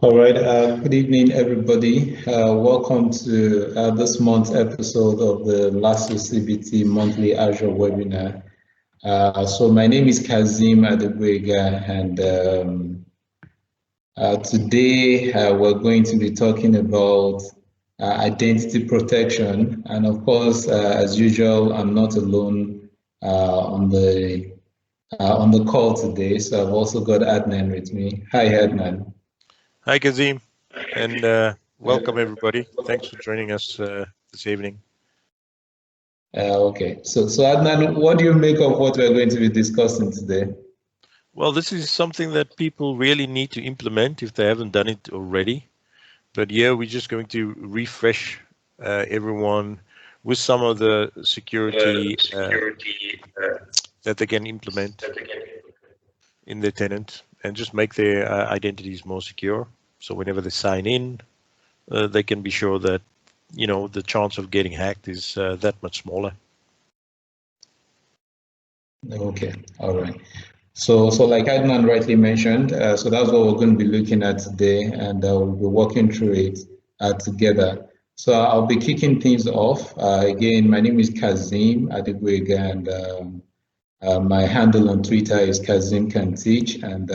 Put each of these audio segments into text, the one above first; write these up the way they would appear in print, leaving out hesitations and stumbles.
All right. Good evening, everybody. Welcome to this month's episode of the Lasu CBT monthly Azure webinar. So my name is Kazim Adegwega, and today we're going to be talking about identity protection. And of course, as usual, I'm not alone on the call today. So I've also got Adnan with me. Hi, Adnan. Hi, Kazim, and welcome everybody. Thanks for joining us this evening. Okay, so Adnan, what do you make of what we're going to be discussing today? Well, this is something that people really need to implement if they haven't done it already. But yeah, we're just going to refresh everyone with some of the security that they can implement in their tenant and just make their identities more secure. So whenever they sign in, they can be sure that the chance of getting hacked is that much smaller. Okay, all right. So like Adnan rightly mentioned, so that's what we're going to be looking at today, and we'll be working through it together. So I'll be kicking things off. Again, my name is Kazim Adegwega, and my handle on Twitter is Kazim Can Teach. And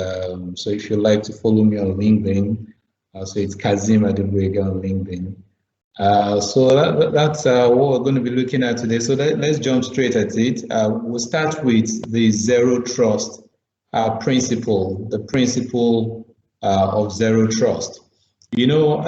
so if you'd like to follow me on LinkedIn, so it's Kazim Adegwega on LinkedIn. So that's what we're going to be looking at today. So let's jump straight at it. We'll start with the zero trust principle, the principle of zero trust. You know,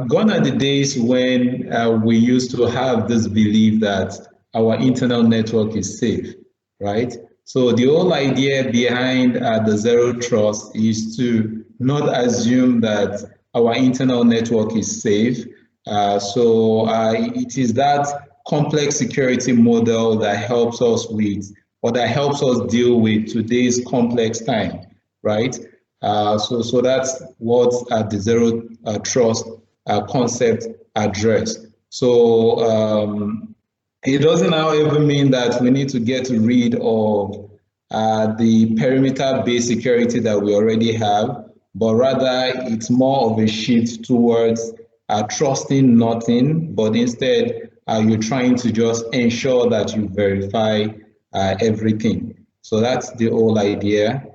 gone are the days when we used to have this belief that our internal network is safe, right? So the whole idea behind the zero trust is to not assume that our internal network is safe. So it is that complex security model that helps us with, or that helps us deal with today's complex time, right? So that's what the zero trust concept address. So it doesn't, however, mean that we need to get rid of the perimeter-based security that we already have, but rather it's more of a shift towards trusting nothing, but instead you're trying to just ensure that you verify everything. So that's the whole idea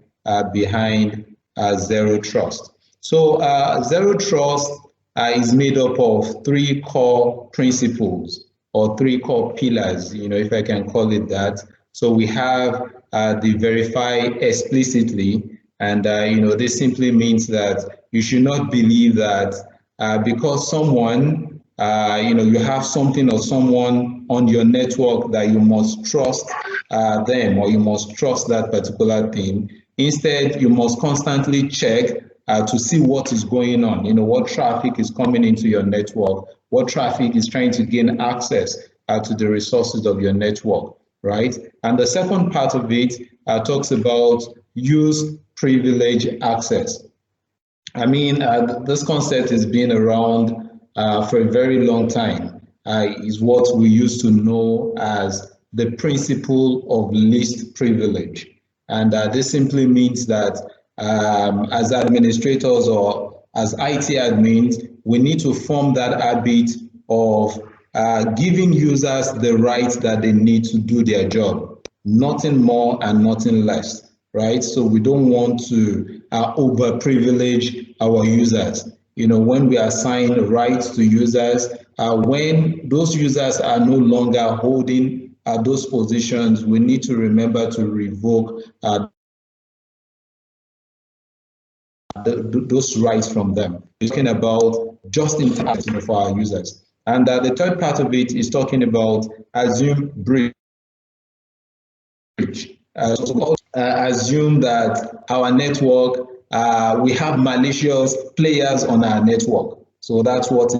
behind zero trust. So zero trust is made up of three core principles or three core pillars, if I can call it that. So we have the verify explicitly, and this simply means that you should not believe that because someone, you have something or someone on your network that you must trust them, or you must trust that particular thing. Instead, you must constantly check to see what is going on, what traffic is coming into your network, what traffic is trying to gain access to the resources of your network, right? And the second part of it talks about use privilege access. I mean, this concept has been around for a very long time. Is what we used to know as the principle of least privilege. And this simply means that as administrators or as IT admins, we need to form that habit of giving users the rights that they need to do their job, nothing more and nothing less, right? So we don't want to over-privilege our users. When we assign rights to users, when those users are no longer holding those positions, we need to remember to revoke those rights from them. We're talking about just in time for our users. And the third part of it is talking about assume breach. Assume that our network, we have malicious players on our network. So that's what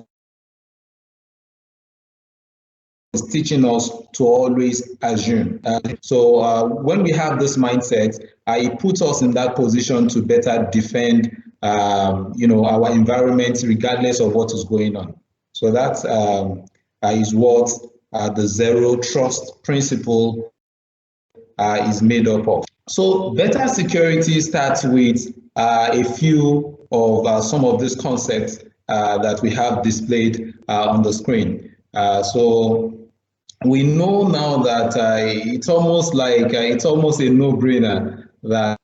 is teaching us to always assume. So when we have this mindset, it puts us in that position to better defend, our environment regardless of what is going on. So that is what the zero trust principle is made up of. So better security starts with a few of some of these concepts that we have displayed on the screen. So we know now that it's almost like it's almost a no-brainer that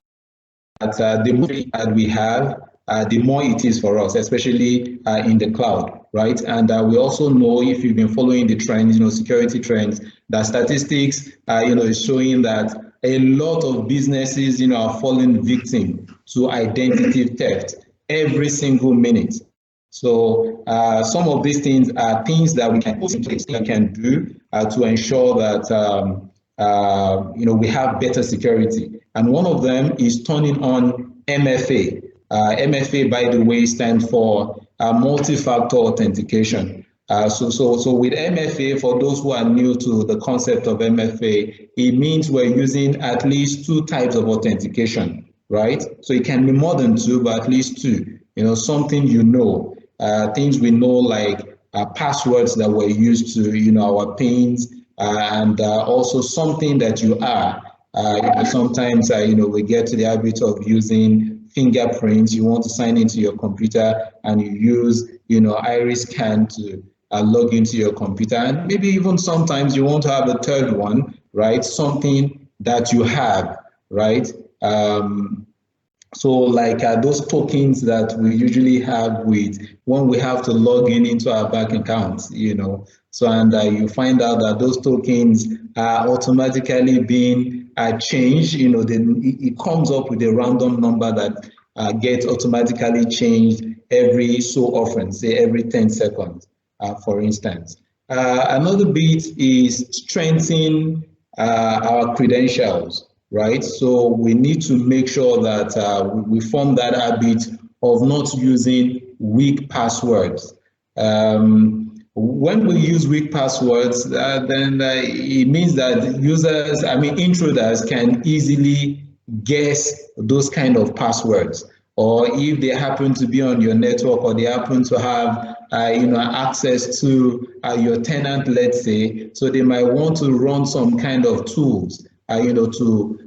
the more that we have, the more it is for us, especially in the cloud, right? And we also know, if you've been following the trends, security trends, that statistics, is showing that a lot of businesses, are falling victim to identity theft every single minute. So some of these things are things that we can put in place, we can do to ensure that we have better security. And one of them is turning on MFA. MFA, by the way, stands for multi-factor authentication. So with MFA, for those who are new to the concept of MFA, it means we're using at least 2 types of authentication, right? So it can be more than 2, but at least 2. Something things we know, like passwords that were used to, our pins, and also something that you are. Sometimes, we get to the habit of using fingerprints. You want to sign into your computer and you use, iris scan to log into your computer. And maybe even sometimes you want to have a third one, right? Something that you have, right? So like those tokens that we usually have with when we have to log into our bank accounts, So, and you find out that those tokens are automatically being changed, then it comes up with a random number that gets automatically changed every so often, say every 10 seconds, for instance. Another bit is strengthening our credentials. Right, so we need to make sure that we form that habit of not using weak passwords. When we use weak passwords, then it means that intruders can easily guess those kind of passwords. Or if they happen to be on your network, or they happen to have access to your tenant, let's say, so they might want to run some kind of tools to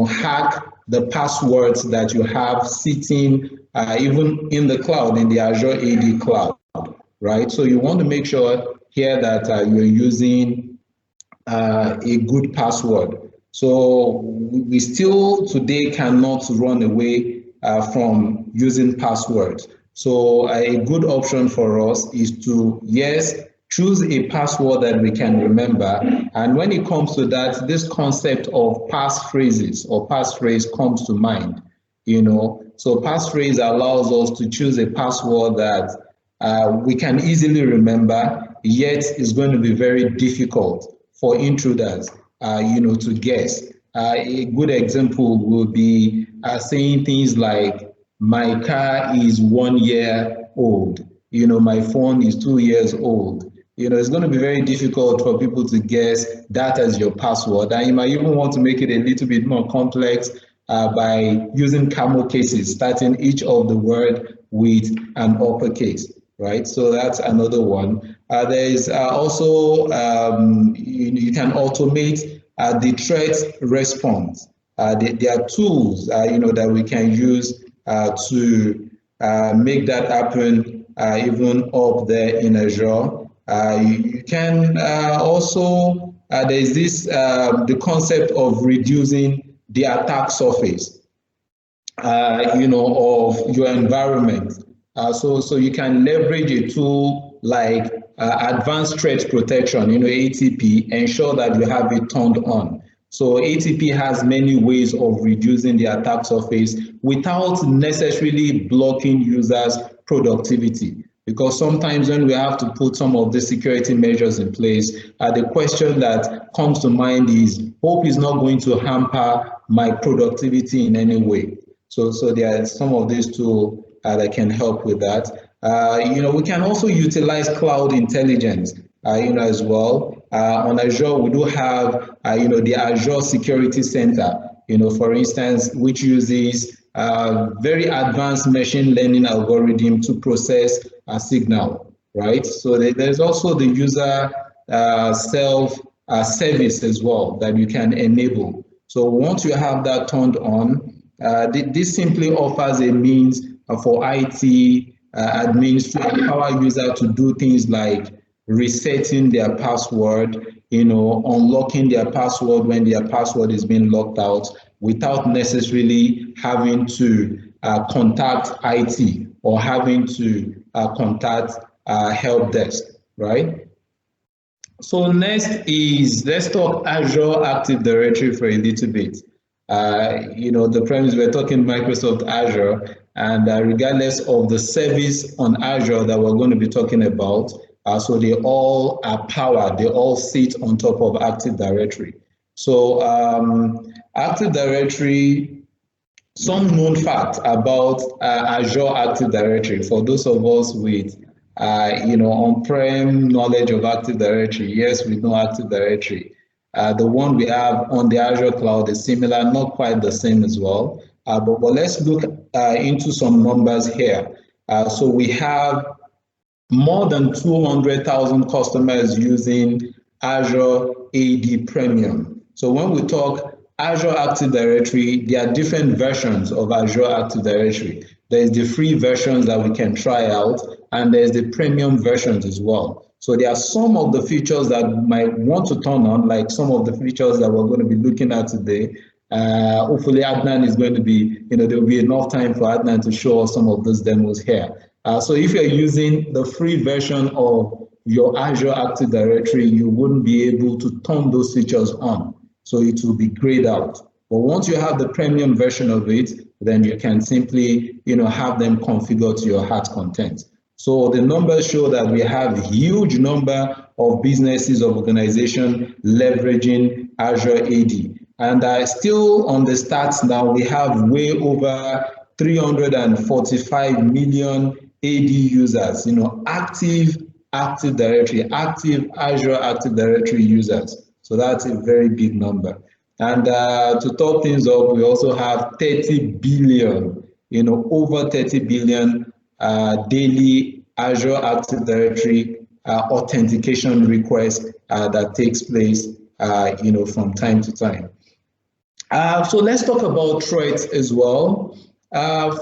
hack the passwords that you have sitting even in the cloud, in the Azure AD cloud, right? So you want to make sure here that you're using a good password. So we still today cannot run away from using passwords. So a good option for us is to, yes, choose a password that we can remember. And when it comes to that, this concept of passphrases or passphrase comes to mind, So passphrase allows us to choose a password that we can easily remember, yet is going to be very difficult for intruders, to guess. A good example would be saying things like, my car is 1 year old, my phone is 2 years old. It's going to be very difficult for people to guess that as your password. And you might even want to make it a little bit more complex by using camel cases, starting each of the word with an uppercase, right? So that's another one. There is also, you can automate the threat response. There are tools, that we can use to make that happen even up there in Azure. You can also, there's this, the concept of reducing the attack surface, of your environment. So you can leverage a tool like Advanced Threat Protection, ATP, ensure that you have it turned on. So ATP has many ways of reducing the attack surface without necessarily blocking users' productivity. Because sometimes when we have to put some of the security measures in place, the question that comes to mind is, hope is not going to hamper my productivity in any way. So there are some of these tools that can help with that. We can also utilize cloud intelligence, as well. On Azure, we do have, the Azure Security Center, for instance, which uses very advanced machine learning algorithm to process a signal, right? So there's also the user self-service as well that you can enable. So once you have that turned on, This simply offers a means for IT admins to empower users to do things like resetting their password, unlocking their password when their password is being locked out without necessarily having to contact IT or having to contact help desk, right? So next is, let's talk Azure Active Directory for a little bit. The premise, we're talking Microsoft Azure, and regardless of the service on Azure that we're going to be talking about, so they all are powered, they all sit on top of Active Directory. So Active Directory, some known facts about Azure Active Directory for those of us with on-prem knowledge of Active Directory. Yes, we know Active Directory. The one we have on the Azure cloud is similar, not quite the same as well. But let's look into some numbers here. So we have more than 200,000 customers using Azure AD Premium. So when we talk Azure Active Directory, there are different versions of Azure Active Directory. There's the free versions that we can try out, and there's the premium versions as well. So there are some of the features that we might want to turn on, like some of the features that we're going to be looking at today. Hopefully Adnan is going to be, there will be enough time for Adnan to show us some of those demos here. So if you're using the free version of your Azure Active Directory, you wouldn't be able to turn those features on. So it will be grayed out. But once you have the premium version of it, then you can simply, have them configured to your heart content. So the numbers show that we have a huge number of businesses, of organizations leveraging Azure AD. And still on the stats now, we have way over 345 million AD users, active Directory, active Azure Active Directory users. So that's a very big number. And to top things up, we also have 30 billion, over 30 billion daily Azure Active Directory authentication requests that takes place, from time to time. So let's talk about threats as well.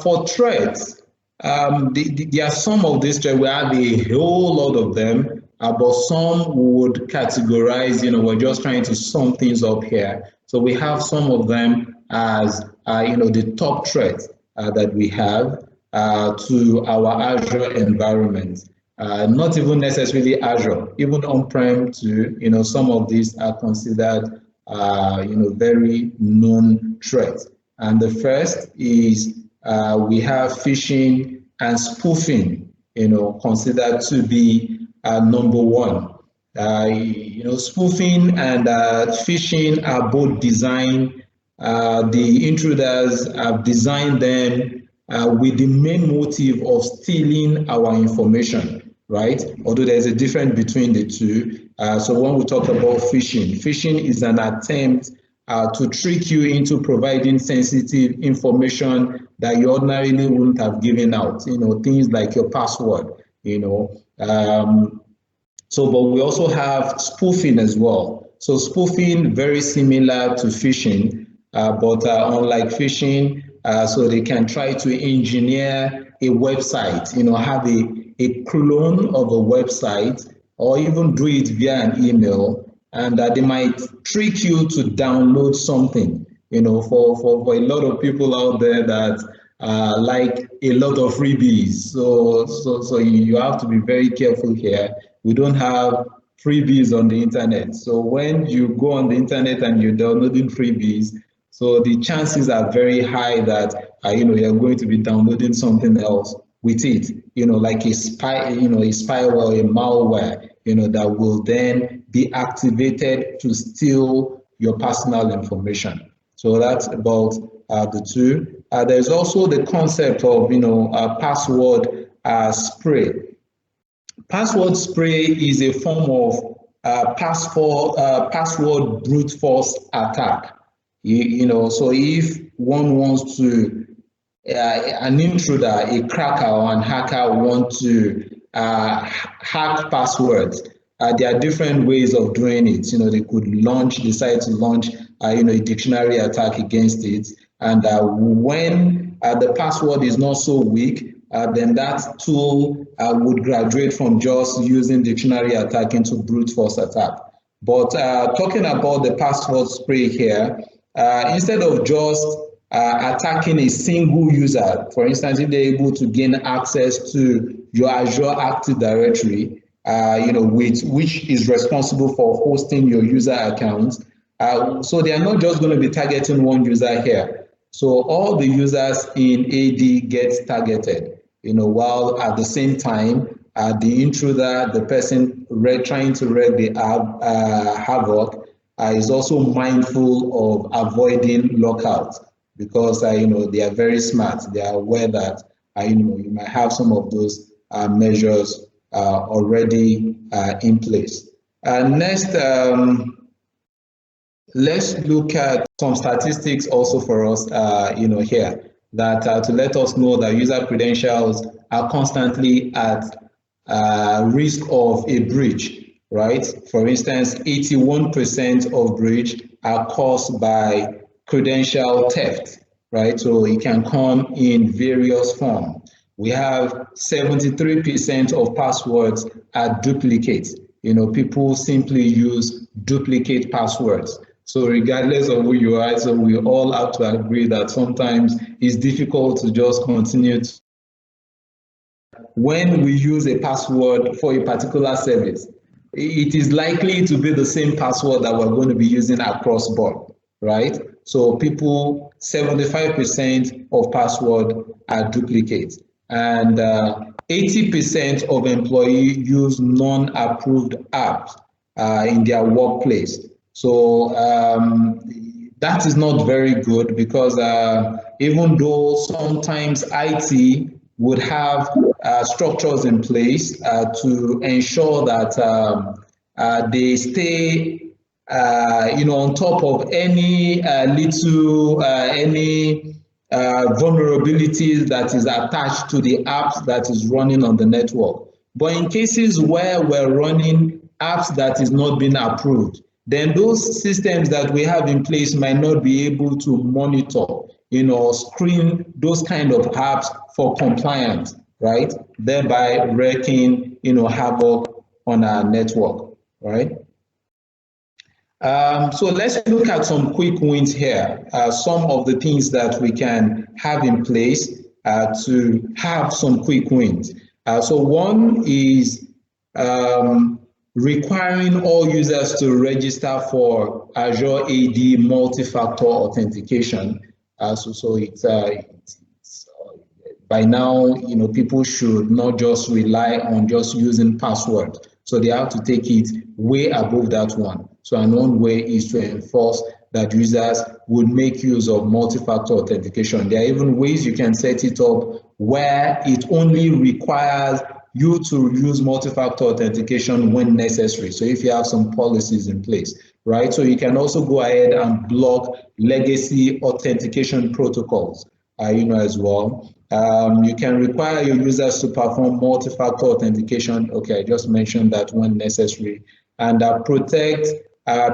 For threats, there are some of these threats. We have a whole lot of them, but some would categorize, we're just trying to sum things up here. So we have some of them as, the top threats that we have to our Azure environment. Not even necessarily Azure, even on-prem too, some of these are considered, very known threats. And the first is we have phishing and spoofing, considered to be number one. Spoofing and phishing are both designed, the intruders have designed them with the main motive of stealing our information, right? Although there's a difference between the two. So when we talk about phishing is an attempt to trick you into providing sensitive information that you ordinarily wouldn't have given out, things like your password, but we also have spoofing as well. So spoofing, very similar to phishing, but unlike phishing, so they can try to engineer a website, have a clone of a website, or even do it via an email, and they might trick you to download something, for a lot of people out there that like a lot of freebies. So you have to be very careful here. We don't have freebies on the internet. So when you go on the internet and you're downloading freebies, so the chances are very high that you're going to be downloading something else with it, like a spyware, a malware, that will then be activated to steal your personal information. So that's about the two. There's also the concept of password spray. Password spray is a form of password brute force attack. So if one wants to, an intruder, a cracker or an hacker want to hack passwords, there are different ways of doing it. They could decide to launch, a dictionary attack against it. And when the password is not so weak, then that tool would graduate from just using dictionary attack into brute force attack. But talking about the password spray here, instead of just attacking a single user, for instance, if they're able to gain access to your Azure Active Directory, which is responsible for hosting your user accounts. So they are not just going to be targeting one user here. So all the users in AD get targeted, while at the same time, the intruder, the person trying to wreak the havoc, is also mindful of avoiding lockout because they are very smart. They are aware that you might have some of those measures already in place. Next, let's look at some statistics also for us, here that to let us know that user credentials are constantly at risk of a breach, right? For instance, 81% of breach are caused by credential theft, right? So it can come in various forms. We have 73% of passwords are duplicates. People simply use duplicate passwords. So regardless of who you are, so we all have to agree that sometimes it's difficult to just continue to when we use a password for a particular service, it is likely to be the same password that we're going to be using across board, right? So people, 75% of password are duplicates, and 80% of employees use non-approved apps in their workplace. So that is not very good because even though sometimes IT would have structures in place to ensure that they stay, on top of any vulnerabilities that is attached to the apps that is running on the network. But in cases where we're running apps that is not being approved, then those systems that we have in place might not be able to monitor, screen those kind of apps for compliance, right? Thereby wreaking, havoc on our network, right? So let's look at some quick wins here. Some of the things that we can have in place to have some quick wins. So one is requiring all users to register for Azure AD multi-factor authentication. By now, people should not just rely on just using password. So they have to take it way above that one. So one way is to enforce that users would make use of multi-factor authentication. There are even ways you can set it up where it only requires you to use multi-factor authentication when necessary. So if you have some policies in place, right? So you can also go ahead and block legacy authentication protocols, as well. You can require your users to perform multi-factor authentication. Okay, I just mentioned that when necessary. And protect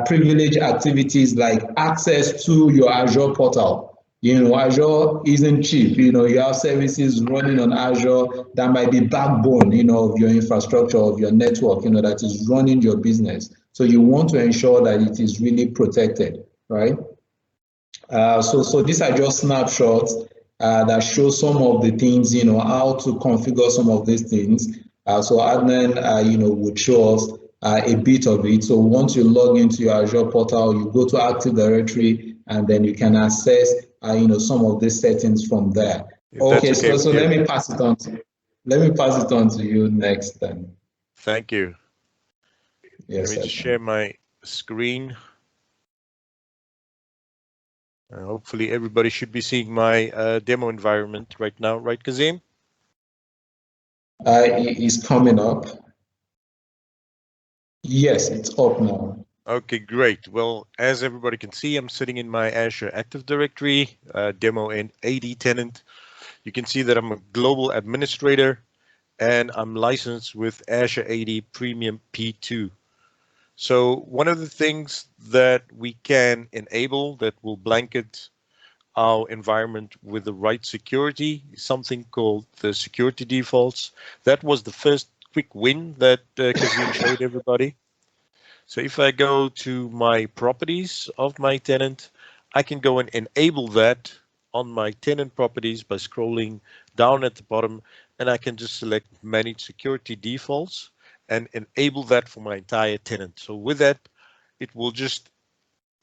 privileged activities like access to your Azure portal. Azure isn't cheap. You have services running on Azure that might be backbone, of your infrastructure, of your network, that is running your business. So you want to ensure that it is really protected, right? So these are just snapshots that show some of the things, how to configure some of these things. So Adnan, would show us a bit of it. So once you log into your Azure portal, you go to Active Directory, and then you can access, some of these settings from there. Okay, so let me pass it on to you next then. Thank you. Yes, let me just share my screen. Hopefully everybody should be seeing my demo environment right now, right, Kazim? It is coming up. Yes, it's up now. Okay, great. Well, as everybody can see, I'm sitting in my Azure Active Directory, demo and AD tenant. You can see that I'm a global administrator and I'm licensed with Azure AD Premium P2. So one of the things that we can enable that will blanket our environment with the right security, something called the security defaults. That was the first quick win that Kazim showed everybody. So if I go to my properties of my tenant, I can go and enable that on my tenant properties by scrolling down at the bottom, and I can just select manage security defaults and enable that for my entire tenant. So with that, it will just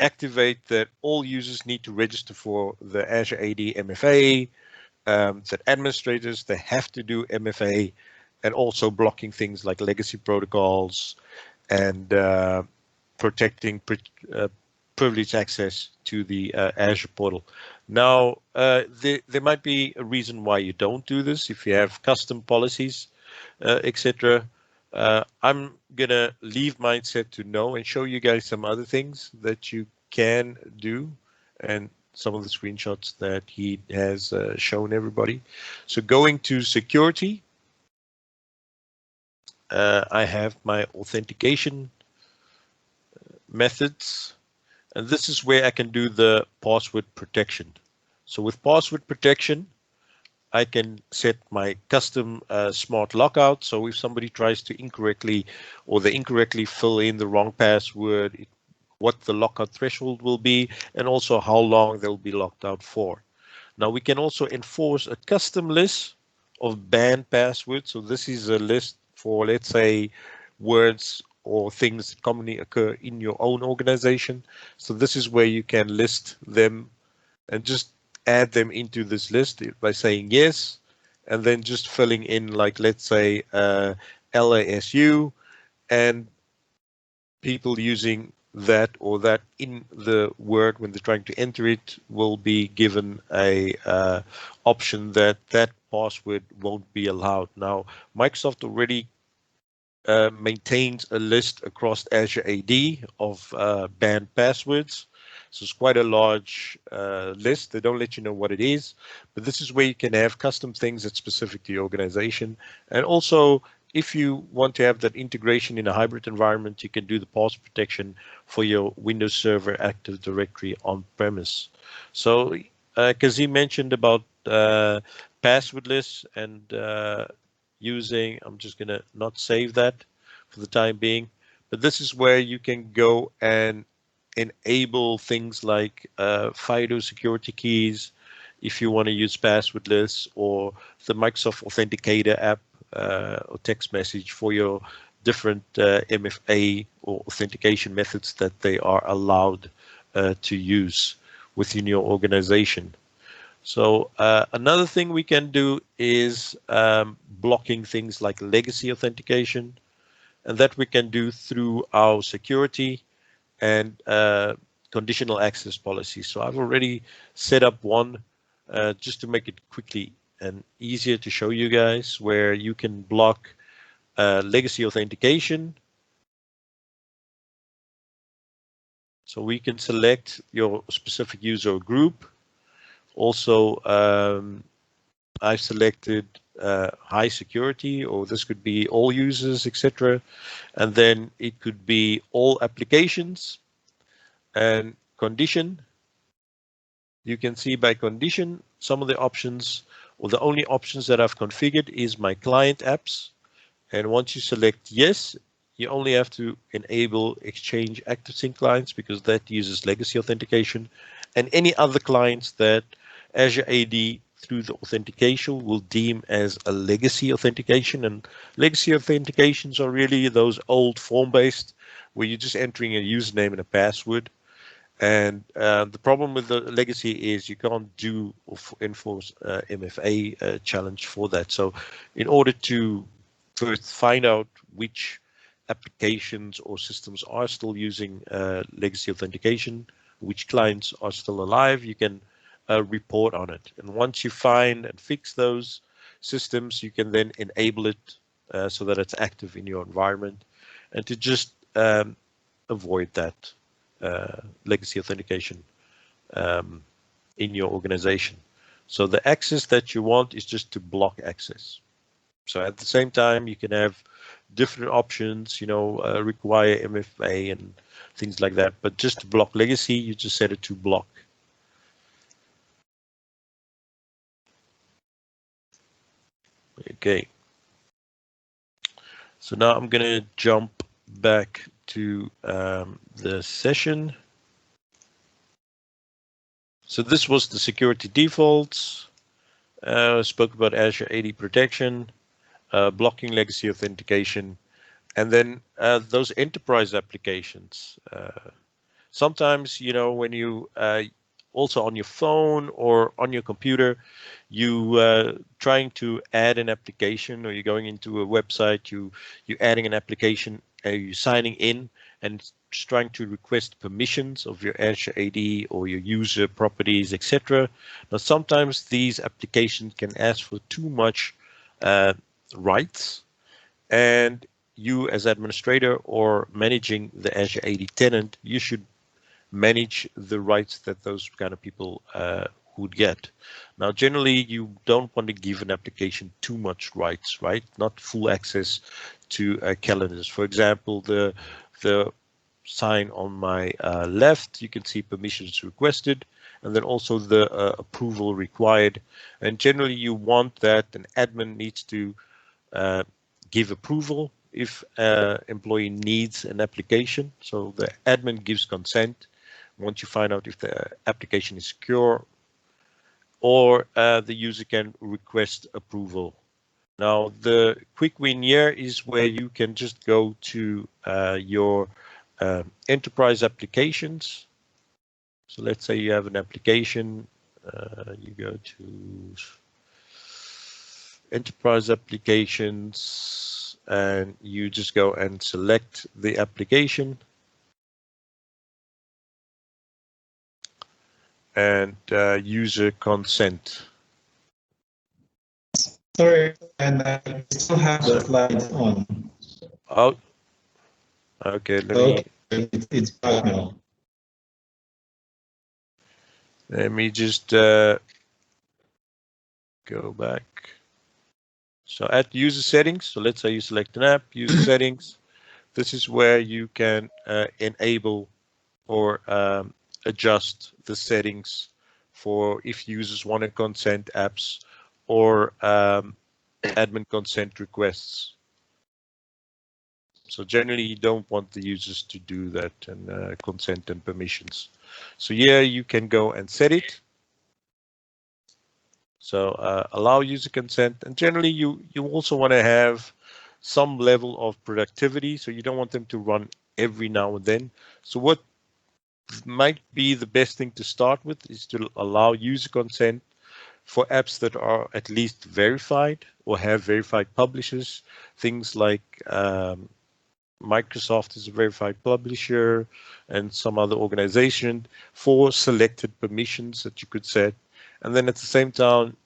activate that all users need to register for the Azure AD MFA, that administrators, they have to do MFA, and also blocking things like legacy protocols and protecting privileged access to the Azure portal. Now, there might be a reason why you don't do this if you have custom policies, etc. I'm gonna leave mine set to no and show you guys some other things that you can do and some of the screenshots that he has shown everybody. So going to security, I have my authentication methods, and this is where I can do the password protection. So with password protection, I can set my custom smart lockout. So if somebody tries to incorrectly or they incorrectly fill in the wrong password, what the lockout threshold will be, and also how long they'll be locked out for. Now we can also enforce a custom list of banned passwords. So this is a list for, let's say, words or things that commonly occur in your own organization. So this is where you can list them and just add them into this list by saying yes, and then just filling in, like, let's say LASU, and people using that or that in the word when they're trying to enter it will be given a option that that password won't be allowed. Now, Microsoft already maintains a list across Azure AD of banned passwords. So it's quite a large list. They don't let you know what it is, but this is where you can have custom things that's specific to your organization. And also, if you want to have that integration in a hybrid environment, you can do the password protection for your Windows Server Active Directory on premise. So Kazim mentioned about password lists and using, I'm just going to not save that for the time being, but this is where you can go and enable things like FIDO security keys if you want to use password lists, or the Microsoft Authenticator app or text message for your different MFA or authentication methods that they are allowed to use within your organization. So another thing we can do is blocking things like legacy authentication, and that we can do through our security and conditional access policy. So I've already set up one just to make it quickly and easier to show you guys, where you can block legacy authentication. So we can select your specific user group. Also, I've selected high security, or this could be all users, etc. And then it could be all applications and condition. You can see by condition, some of the options, or the only options that I've configured is my client apps. And once you select yes, you only have to enable Exchange ActiveSync clients because that uses legacy authentication, and any other clients that Azure AD through the authentication will deem as a legacy authentication. And legacy authentications are really those old form-based where you're just entering a username and a password. And the problem with the legacy is you can't do or enforce MFA challenge for that. So in order to first find out which applications or systems are still using legacy authentication, which clients are still alive, you can report on it. And once you find and fix those systems, you can then enable it so that it's active in your environment, and to just avoid that legacy authentication in your organization. So the access that you want is just to block access. So at the same time, you can have different options, require MFA and things like that. But just to block legacy, you just set it to block. Okay. So now I'm going to jump back to the session. So this was the security defaults. Spoke about Azure AD protection, blocking legacy authentication, and then those enterprise applications. Sometimes, you know, when you also on your phone or on your computer, you trying to add an application, or you're going into a website, you're adding an application, you're signing in, and just trying to request permissions of your Azure AD or your user properties, etc. Now, sometimes these applications can ask for too much rights, and you as administrator or managing the Azure AD tenant, you should manage the rights that those kind of people would get. Now, generally, you don't want to give an application too much rights, right? Not full access to calendars. For example, the sign on my left, you can see permissions requested, and then also the approval required. And generally, you want that an admin needs to give approval if employee needs an application. So the admin gives consent once you find out if the application is secure, or the user can request approval. Now, the quick win here is where you can just go to your enterprise applications. So let's say you have an application, you go to enterprise applications, and you just go and select the application. And user consent. Sorry, and I still have the slides on. Oh, okay. It's back now. Let me just go back. So at user settings, so let's say you select an app, user settings. This is where you can enable or adjust the settings for if users want to consent apps or admin consent requests. So generally, you don't want the users to do that and consent and permissions. So here you can go and set it. So allow user consent, and generally you also want to have some level of productivity. So you don't want them to run every now and then. So what might be the best thing to start with is to allow user consent for apps that are at least verified or have verified publishers. Things like Microsoft is a verified publisher, and some other organization for selected permissions that you could set. And then at the same time,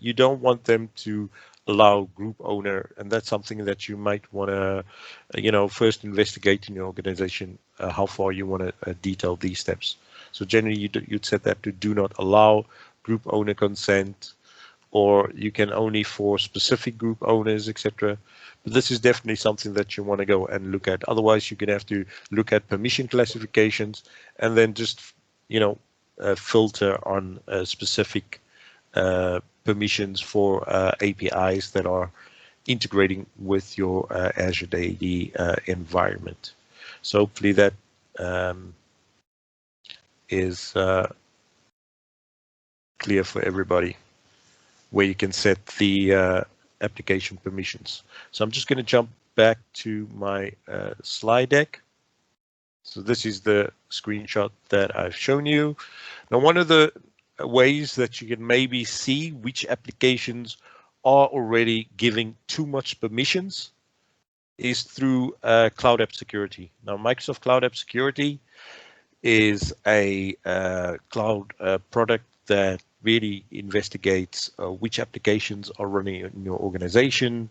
you don't want them to allow group owner, and that's something that you might want to, first investigate in your organization how far you want to detail these steps. So generally, you'd set that to do not allow group owner consent, or you can only for specific group owners, etc. But this is definitely something that you want to go and look at. Otherwise, you're going to have to look at permission classifications and then just, filter on specific permissions for APIs that are integrating with your Azure AD environment. So hopefully that is clear for everybody, where you can set the application permissions. So I'm just going to jump back to my slide deck. So this is the screenshot that I've shown you. Now, one of the ways that you can maybe see which applications are already giving too much permissions is through Cloud App Security. Now, Microsoft Cloud App Security is a cloud product that really investigates which applications are running in your organization,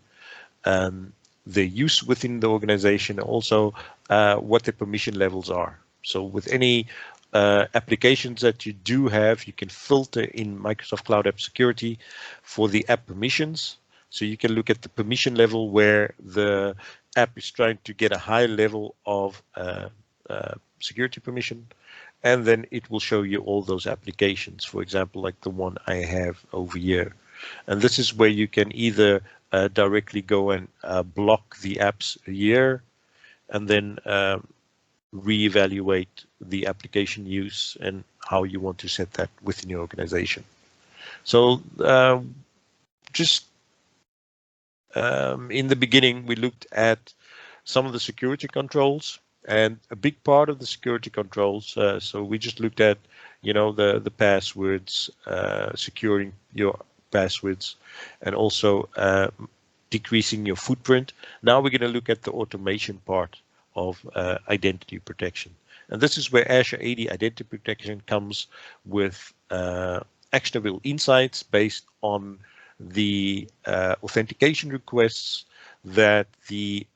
the use within the organization, also what the permission levels are. So with any applications that you do have, you can filter in Microsoft Cloud App Security for the app permissions. So you can look at the permission level where the app is trying to get a high level of security permission, and then it will show you all those applications, for example, like the one I have over here. And this is where you can either directly go and block the apps a year, and then reevaluate the application use and how you want to set that within your organization. So just in the beginning, we looked at some of the security controls, and a big part of the security controls. So we just looked at, the passwords, securing your passwords, and also decreasing your footprint. Now we're going to look at the automation part of identity protection. And this is where Azure AD Identity Protection comes with actionable insights based on the authentication requests that the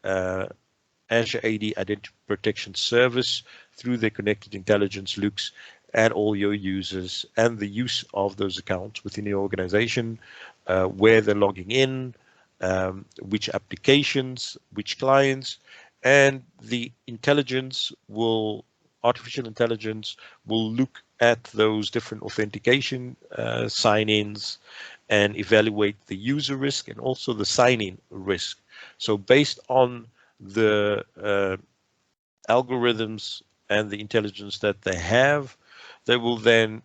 Azure AD Identity Protection Service through their connected intelligence looks at all your users and the use of those accounts within your organization, where they're logging in, which applications, which clients, and the artificial intelligence will look at those different authentication sign-ins and evaluate the user risk and also the sign-in risk. So based on the algorithms and the intelligence that they have, they will then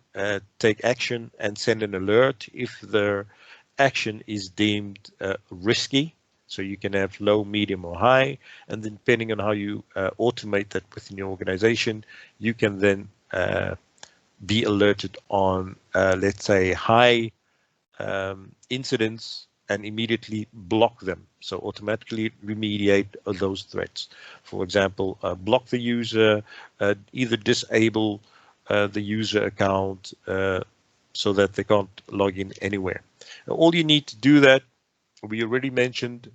take action and send an alert if their action is deemed risky. So you can have low, medium, or high, and then depending on how you automate that within your organization, you can then be alerted on, let's say, high incidents and immediately block them. So automatically remediate those threats. For example, block the user, either disable the user account so that they can't log in anywhere. Now, all you need to do that, we already mentioned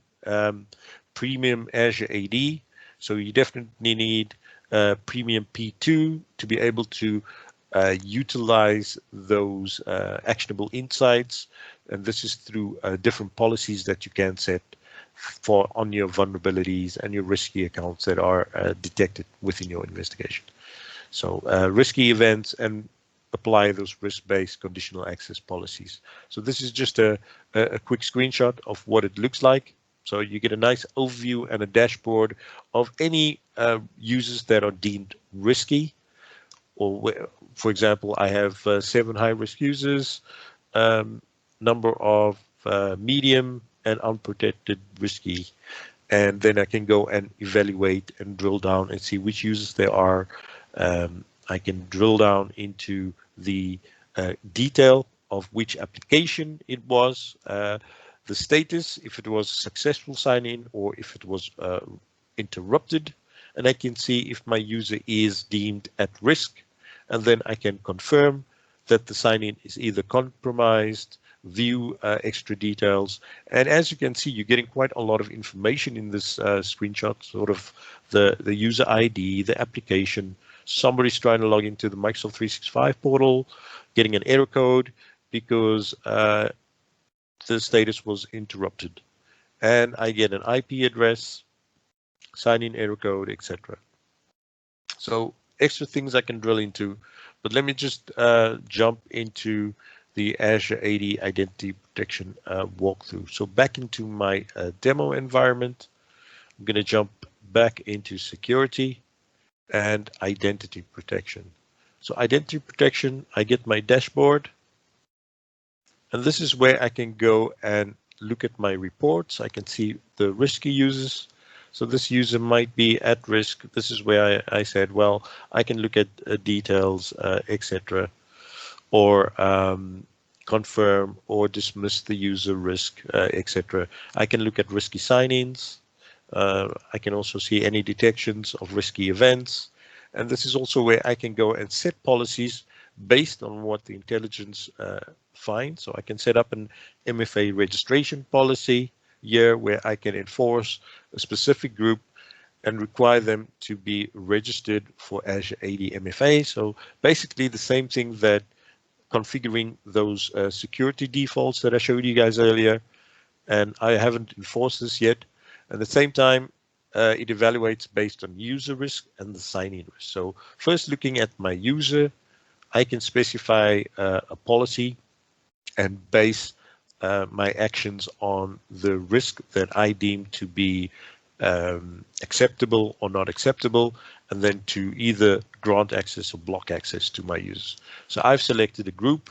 premium Azure AD. So you definitely need premium P2 to be able to utilize those actionable insights. And this is through different policies that you can set on your vulnerabilities and your risky accounts that are detected within your investigation. So risky events, and apply those risk-based conditional access policies. So this is just a quick screenshot of what it looks like. So you get a nice overview and a dashboard of any users that are deemed risky. Or, for example, I have 7 high-risk users, number of medium and unprotected risky. And then I can go and evaluate and drill down and see which users there are. I can drill down into the detail of which application it was, the status, if it was a successful sign-in or if it was interrupted, and I can see if my user is deemed at risk, and then I can confirm that the sign-in is either compromised, view extra details. And as you can see, you're getting quite a lot of information in this screenshot, sort of the user ID, the application. Somebody's trying to log into the Microsoft 365 portal, getting an error code because the status was interrupted. And I get an IP address, sign-in error code, etc. So extra things I can drill into, but let me just jump into the Azure AD Identity Protection walkthrough. So back into my demo environment, I'm going to jump back into security and identity protection. So identity protection, I get my dashboard, and this is where I can go and look at my reports. I can see the risky users. So this user might be at risk. This is where I said, well, I can look at details, etc., or confirm or dismiss the user risk, etc. I can look at risky sign-ins. I can also see any detections of risky events. And this is also where I can go and set policies based on what the intelligence finds. So I can set up an MFA registration policy here where I can enforce a specific group and require them to be registered for Azure AD MFA. So basically the same thing that configuring those security defaults that I showed you guys earlier. And I haven't enforced this yet. At the same time, it evaluates based on user risk and the sign-in risk. So first looking at my user, I can specify a policy and base my actions on the risk that I deem to be acceptable or not acceptable, and then to either grant access or block access to my users. So I've selected a group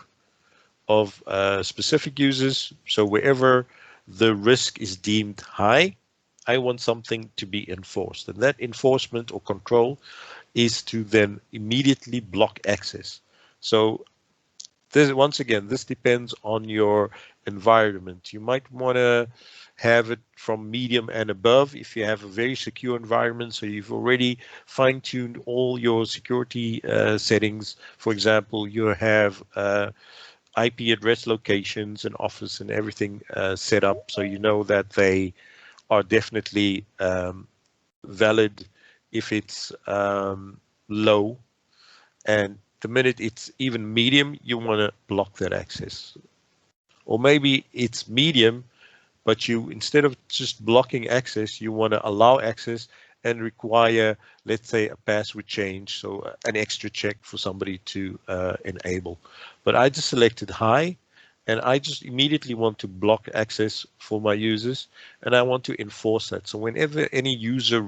of specific users. So wherever the risk is deemed high, I want something to be enforced. And that enforcement or control is to then immediately block access. So once again, this depends on your environment. You might want to have it from medium and above if you have a very secure environment. So you've already fine-tuned all your security settings. For example, you have IP address locations and office and everything set up, so you know that they are definitely valid if it's low, and the minute it's even medium, you want to block that access. Or maybe it's medium, but you, instead of just blocking access, you want to allow access and require, let's say, a password change, so an extra check for somebody to enable. But I just selected high, and I just immediately want to block access for my users, and I want to enforce that. So whenever any user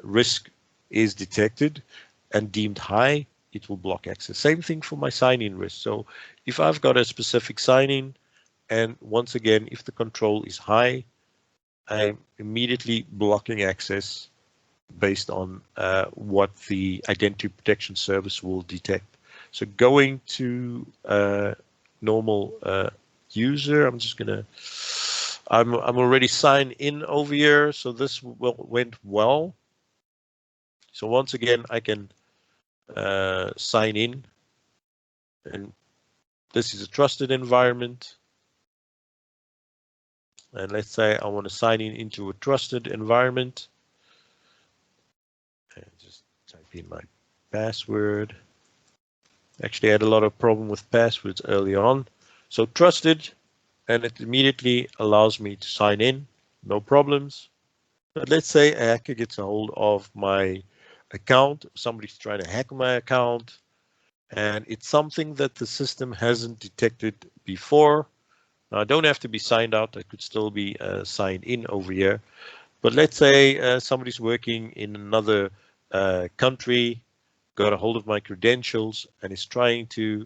risk is detected and deemed high, it will block access. Same thing for my sign-in risk. So if I've got a specific sign-in, and once again, if the control is high, I'm immediately blocking access based on what the identity protection service will detect. So going to normal user, I'm just gonna, I'm already signed in over here, so this went well. So once again, I can sign in, and this is a trusted environment. And let's say I want to sign in into a trusted environment. And just type in my password. Actually, I had a lot of problem with passwords early on. So trusted, and it immediately allows me to sign in, no problems. But let's say a hacker gets a hold of my account. Somebody's trying to hack my account, and it's something that the system hasn't detected before. Now, I don't have to be signed out. I could still be signed in over here. But let's say somebody's working in another country, got a hold of my credentials, and is trying to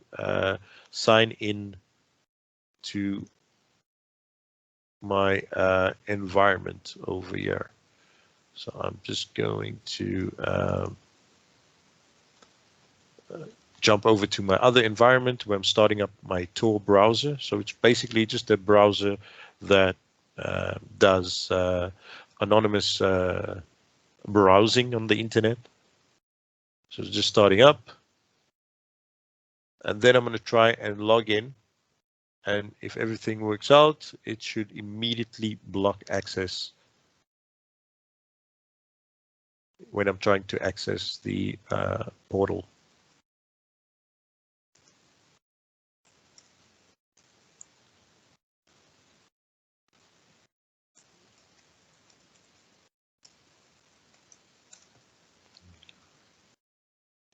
sign in to my environment over here. So I'm just going to jump over to my other environment where I'm starting up my Tor browser. So it's basically just a browser that does anonymous browsing on the internet. So it's just starting up. And then I'm going to try and log in. And if everything works out, it should immediately block access when I'm trying to access the portal.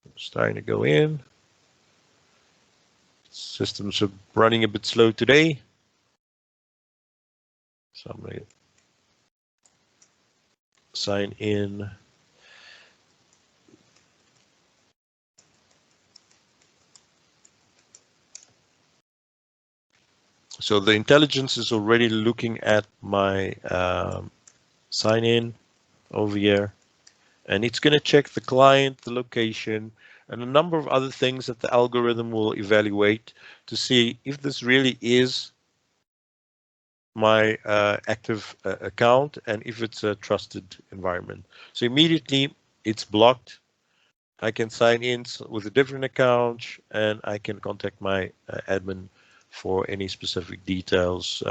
I'm starting to go in. Systems are running a bit slow today. So I'm going to sign in. So the intelligence is already looking at my sign in over here, and it's going to check the client, the location, and a number of other things that the algorithm will evaluate to see if this really is my active account and if it's a trusted environment. So immediately it's blocked. I can sign in with a different account, and I can contact my admin for any specific details,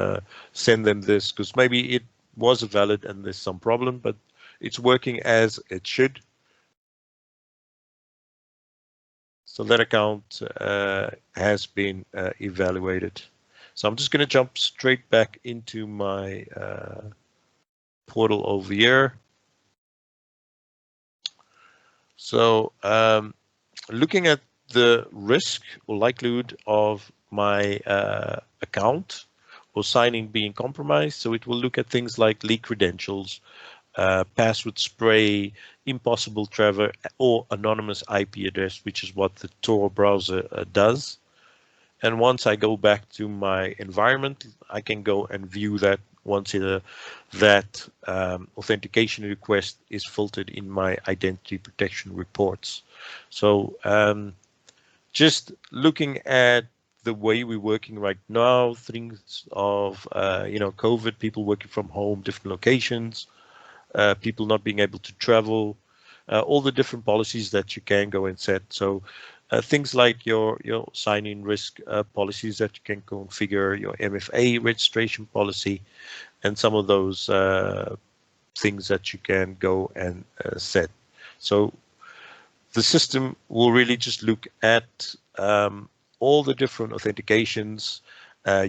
send them this, because maybe it was valid and there's some problem, but it's working as it should. So that account has been evaluated. So I'm just going to jump straight back into my portal over here. So looking at the risk or likelihood of my account or signing being compromised. So it will look at things like leak credentials, password spray, impossible travel, or anonymous IP address, which is what the Tor browser does. And once I go back to my environment, I can go and view that once that authentication request is filtered in my identity protection reports. So just looking at the way we're working right now, things of COVID, people working from home, different locations, people not being able to travel, all the different policies that you can go and set. So things like your sign-in risk policies that you can configure, your MFA registration policy, and some of those things that you can go and set. So the system will really just look at all the different authentications,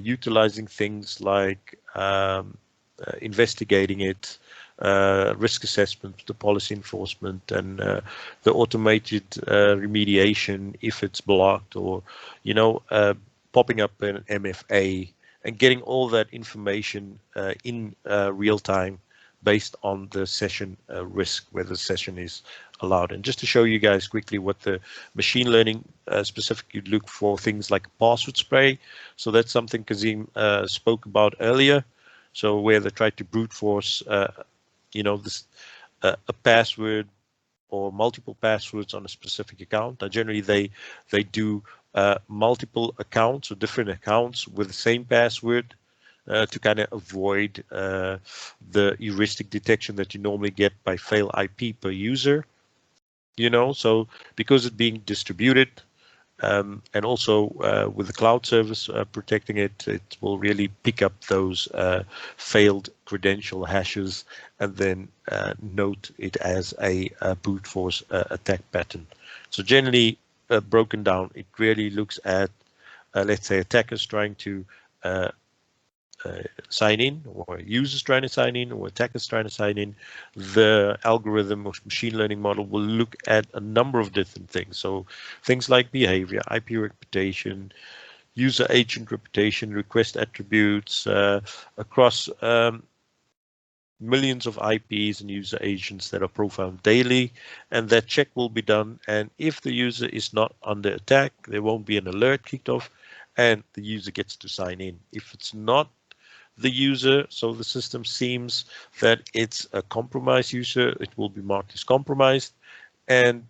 utilizing things like investigating it, risk assessment, the policy enforcement, and the automated remediation if it's blocked, or popping up an MFA, and getting all that information in real time based on the session risk, whether the session is allowed. And just to show you guys quickly what the machine learning specifically look for, things like password spray. So that's something Kazim spoke about earlier. So where they try to brute force, this a password or multiple passwords on a specific account. Now, generally, they do multiple accounts or different accounts with the same password to kind of avoid the heuristic detection that you normally get by fail IP per user. So because it's being distributed, and also with the cloud service protecting it, it will really pick up those failed credential hashes and then note it as a brute force attack pattern. So generally broken down, it really looks at, let's say, attackers trying to sign in, or users trying to sign in, or attackers trying to sign in. The algorithm or machine learning model will look at a number of different things. So things like behavior, IP reputation, user agent reputation, request attributes across millions of IPs and user agents that are profiled daily, and that check will be done. And if the user is not under attack, there won't be an alert kicked off, and the user gets to sign in. If it's not the user, so the system seems that it's a compromised user, it will be marked as compromised, and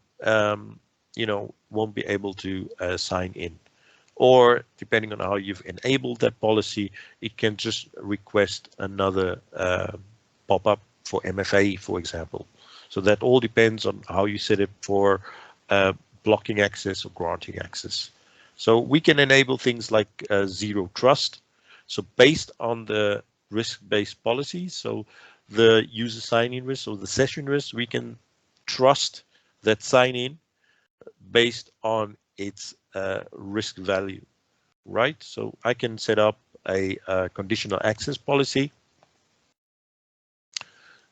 won't be able to sign in. Or depending on how you've enabled that policy, it can just request another pop-up for MFA, for example. So that all depends on how you set it for blocking access or granting access. So we can enable things like zero trust. So based on the risk-based policies, so the user sign-in risk or the session risk, we can trust that sign-in based on its risk value, right? So I can set up a conditional access policy,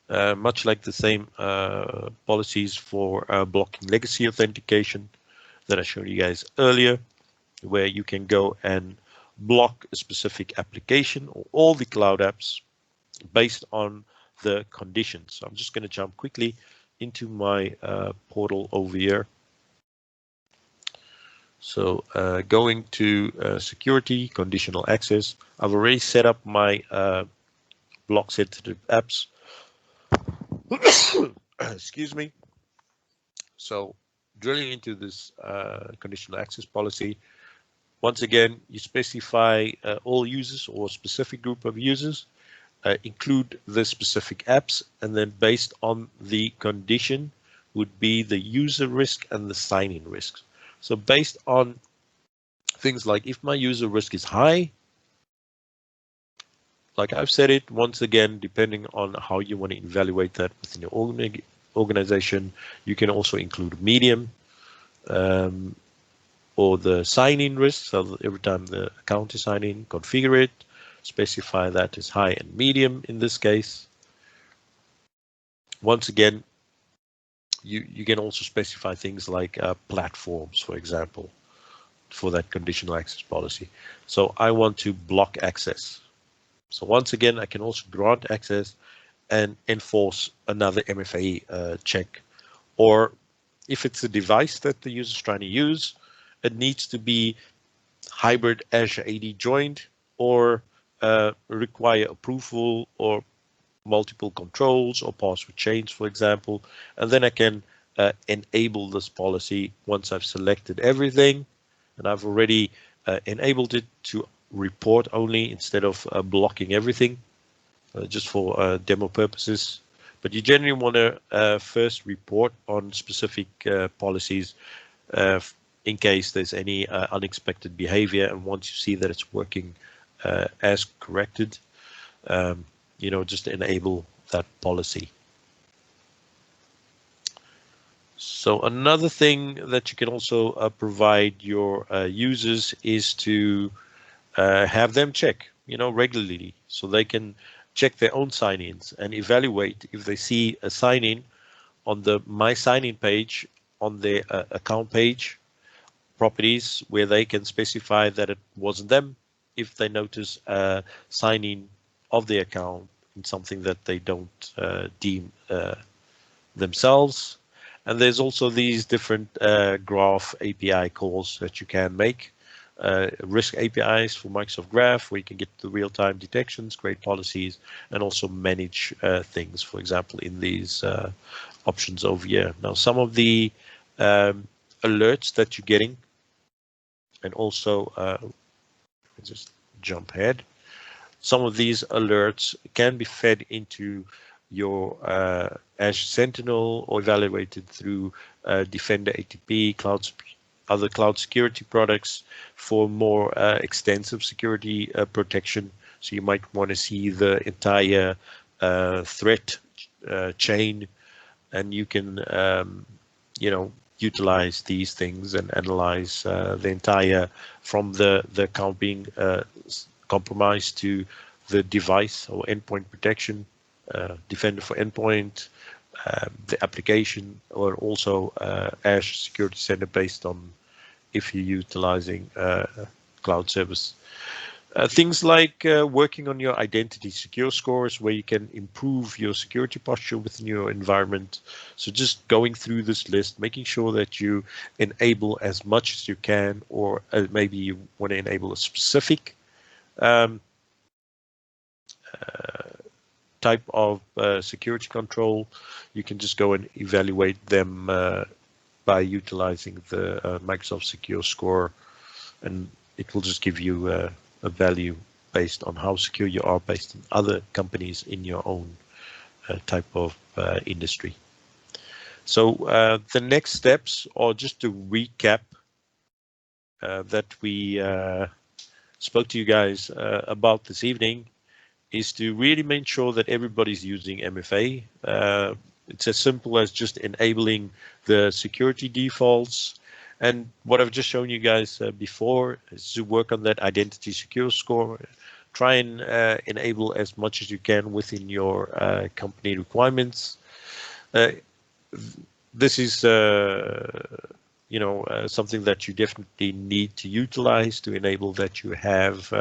much like the same policies for blocking legacy authentication that I showed you guys earlier, where you can go and block a specific application or all the cloud apps based on the conditions. So I'm just going to jump quickly into my portal over here. So going to security, conditional access, I've already set up my block sensitive apps. Excuse me. So drilling into this conditional access policy, once again, you specify all users or a specific group of users, include the specific apps, and then based on the condition would be the user risk and the sign-in risks. So based on things like if my user risk is high, like I've said it, once again, depending on how you want to evaluate that within your organization, you can also include medium, or the sign-in risk. So every time the account is signed in, configure it, specify that as high and medium in this case. Once again, you can also specify things like platforms, for example, for that conditional access policy. So I want to block access. So once again, I can also grant access and enforce another MFA check. Or if it's a device that the user is trying to use, it needs to be hybrid Azure AD joined or require approval or multiple controls or password change, for example. And then I can enable this policy once I've selected everything and I've already enabled it to report only instead of blocking everything, just for demo purposes. But you generally want to first report on specific policies in case there's any unexpected behavior, and once you see that it's working as corrected, just enable that policy. So another thing that you can also provide your users is to have them check, regularly, so they can check their own sign-ins and evaluate if they see a sign-in on the My Sign-in page on their account page, properties, where they can specify that it wasn't them if they notice a sign-in of the account in something that they don't deem themselves. And there's also these different graph API calls that you can make. Risk APIs for Microsoft Graph, where you can get the real-time detections, create policies, and also manage things, for example, in these options over here. Now, some of the alerts that you're getting, and also just jump ahead. Some of these alerts can be fed into your Azure Sentinel or evaluated through Defender ATP, other cloud security products for more extensive security protection. So you might want to see the entire threat chain, and you can, utilize these things and analyze the entire, from the account being compromised to the device or endpoint protection, Defender for endpoint, the application, or also Azure Security Center based on if you're utilizing cloud service. Things like working on your identity secure scores, where you can improve your security posture within your environment. So just going through this list, making sure that you enable as much as you can, or maybe you want to enable a specific type of security control. You can just go and evaluate them by utilizing the Microsoft Secure Score, and it will just give you a value based on how secure you are based on other companies in your own type of industry. So the next steps, or just to recap that we spoke to you guys about this evening, is to really make sure that everybody's using MFA. It's as simple as just enabling the security defaults. And what I've just shown you guys before is to work on that identity secure score. Try and enable as much as you can within your company requirements. This is something that you definitely need to utilize to enable that you have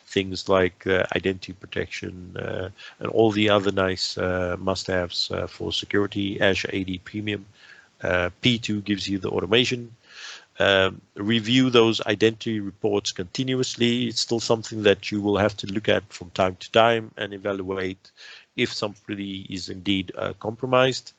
things like identity protection and all the other nice must-haves for security. Azure AD Premium P2 gives you the automation. Review those identity reports continuously. It's still something that you will have to look at from time to time and evaluate if somebody is indeed compromised.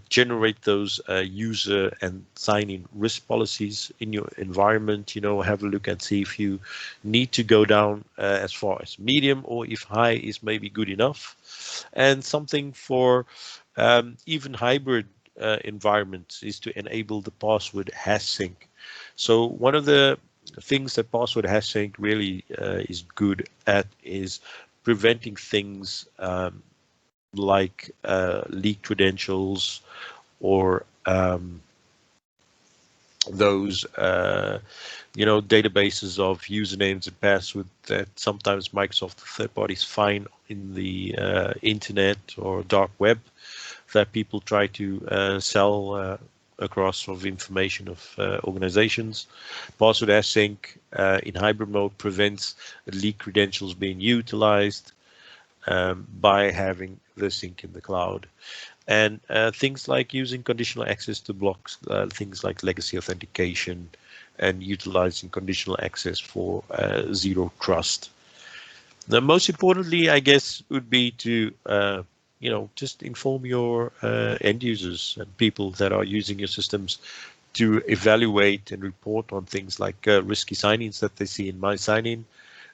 Generate those user and sign-in risk policies in your environment. Have a look and see if you need to go down as far as medium, or if high is maybe good enough. And something for even hybrid environments is to enable the password hash sync. So one of the things that password hash sync really is good at is preventing things like leaked credentials, or those databases of usernames and passwords that sometimes Microsoft third parties find in the internet or dark web, that people try to sell across of information of organizations. Password async in hybrid mode prevents leaked credentials being utilized by having the sync in the cloud. And things like using conditional access to block things like legacy authentication and utilizing conditional access for zero trust. Now, most importantly, I guess, would be to just inform your end users and people that are using your systems to evaluate and report on things like risky sign-ins that they see in My Sign-In,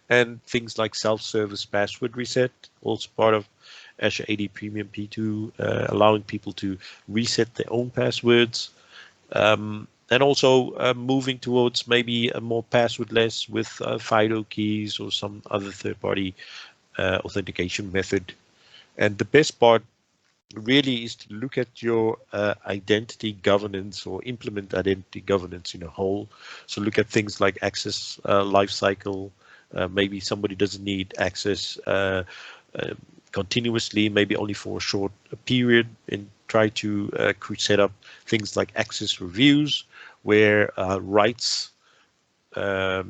and things like self-service password reset, also part of Azure AD Premium P2, allowing people to reset their own passwords, and also moving towards maybe a more passwordless with FIDO keys or some other third-party authentication method. And the best part really is to look at your identity governance or implement identity governance in a whole. So look at things like access lifecycle. Maybe somebody doesn't need access continuously, maybe only for a short period, and try to set up things like access reviews where rights to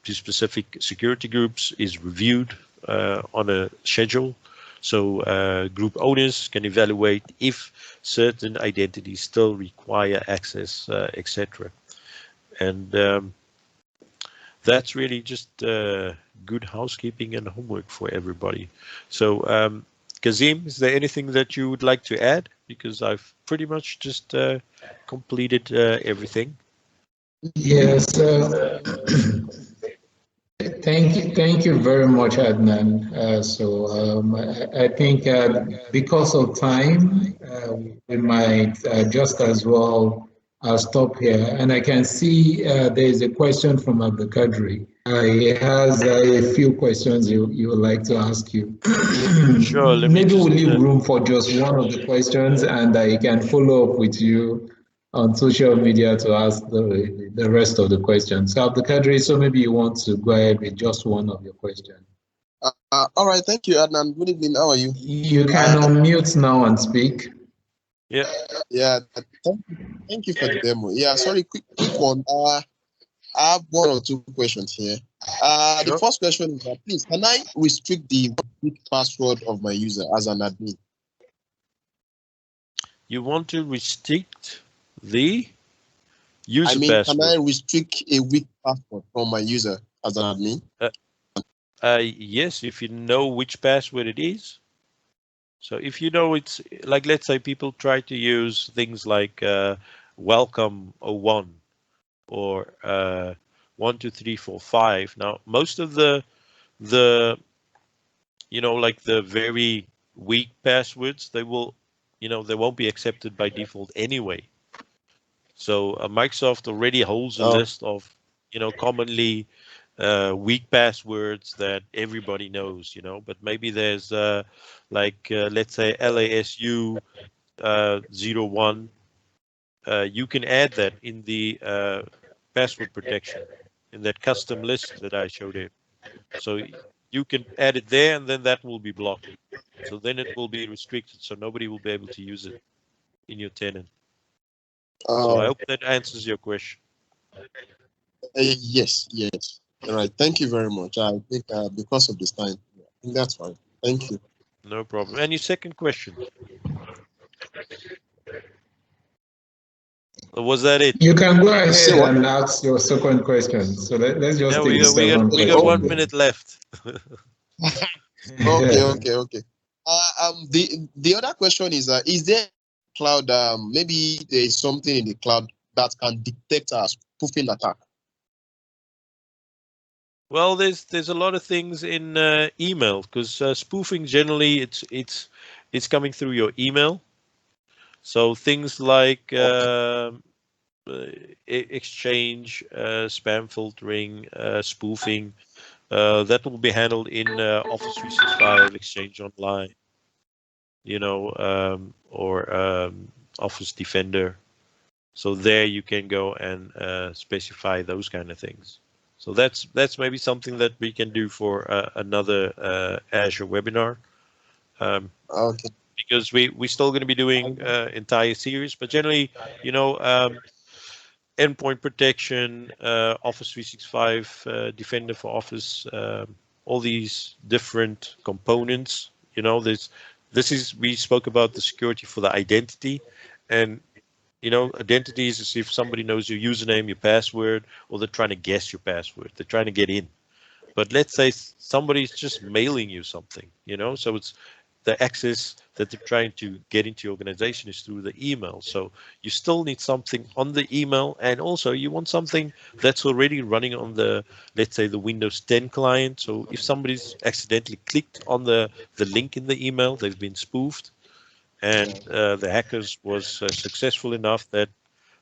specific security groups is reviewed on a schedule. So group owners can evaluate if certain identities still require access, etc. And that's really just good housekeeping and homework for everybody. So Kazim, is there anything that you would like to add? Because I've pretty much just completed everything. Yes. Thank you very much, Adnan. I think because of time, we might just as well stop here. And I can see there is a question from Abdul Kadri. He has a few questions you would like to ask you. Sure. Maybe we'll leave room for just one of the questions, and I can follow up with you on social media to ask the rest of the questions. So Abdul Kadri, so maybe you want to go ahead with just one of your questions. All right, thank you, Adnan. Good evening. How are you? You can unmute now and speak. Yeah. Thank you for the demo. Yeah, sorry, quick one. I have one or two questions here. Sure. The first question is that, please, can I restrict the password of my user as an admin? You want to restrict the user password? Can I restrict a weak password from my user as an admin? Yes, if you know which password it is. So if you know it's like, let's say people try to use things like welcome 01 or 12345. Now, most of the like the very weak passwords, they won't be accepted by default anyway. So Microsoft already holds a list of commonly weak passwords that everybody knows, but maybe there's let's say LASU 01. You can add that in the password protection in that custom list that I showed you. So you can add it there, and then that will be blocked. So then it will be restricted, so nobody will be able to use it in your tenant. So I hope that answers your question. Yes. All right. Thank you very much. I think because of this time, I think that's fine. Thank you. No problem. And your second question? Or was that it? You can go ahead and ask your second question. So let's just take the second question. We got 1 minute left. Okay. The other question is there cloud? Maybe there is something in the cloud that can detect a spoofing attack. Well, there's a lot of things in email, because spoofing generally it's coming through your email. So things like exchange, spam filtering, spoofing, that will be handled in Office 365, Exchange Online, or Office Defender. So there you can go and specify those kind of things. So that's maybe something that we can do for another Azure webinar. Okay. because we're still going to be doing entire series, but generally, you know, endpoint protection, Office 365, Defender for Office, all these different components. You know, we spoke about the security for the identity, and you know, identity is as if somebody knows your username, your password, or they're trying to guess your password. They're trying to get in. But let's say somebody's just mailing you something, you know, so it's the access that they're trying to get into your organization is through the email. So you still need something on the email, and also you want something that's already running on the, let's say, the Windows 10 client. So if somebody's accidentally clicked on the link in the email, they've been spoofed, and the hackers was successful enough that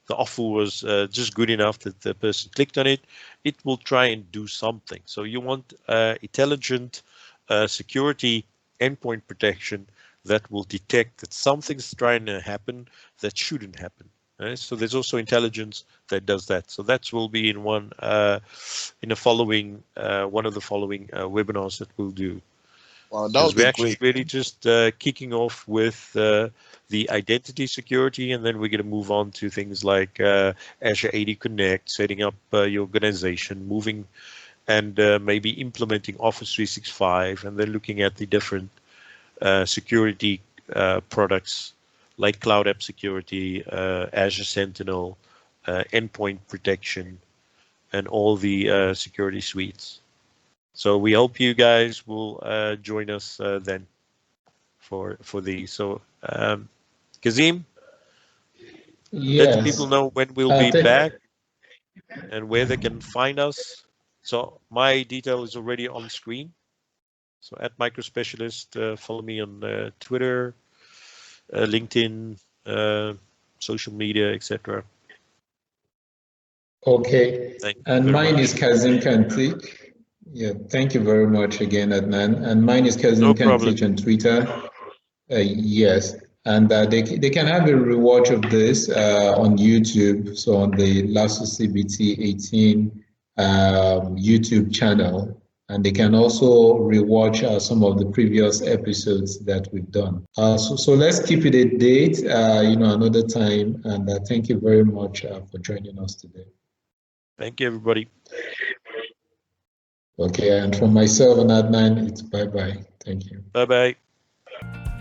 the offer was just good enough that the person clicked on it, it will try and do something. So you want intelligent security endpoint protection that will detect that something's trying to happen that shouldn't happen. Right? So there's also intelligence that does that. So that will be in one in the following one of the following webinars that we'll do. Wow, that Because would be we're actually great. really just kicking off with the identity security, and then we're going to move on to things like Azure AD Connect, setting up your organization, moving and maybe implementing Office 365, and then looking at the different security products like Cloud App Security, Azure Sentinel, endpoint protection, and all the security suites. So we hope you guys will join us then for these. So Kazim, let the people Yes. know when we'll be Th back and where they can find us. So my detail is already on screen. So at MicroSpecialist, follow me on Twitter, LinkedIn, social media, etc. Okay. Thank you And very mine is much. Kazim Kantik. Yeah, thank you very much again, Adnan. And mine is No Kazim problem. Kantik on Twitter. Yes. And they can have a rewatch of this on YouTube. So on the Lasu CBT 18 YouTube channel. And they can also rewatch some of the previous episodes that we've done. So let's keep it a date, another time. And thank you very much for joining us today. Thank you, everybody. Okay, and from myself and Adnan, it's bye-bye. Thank you. Bye-bye.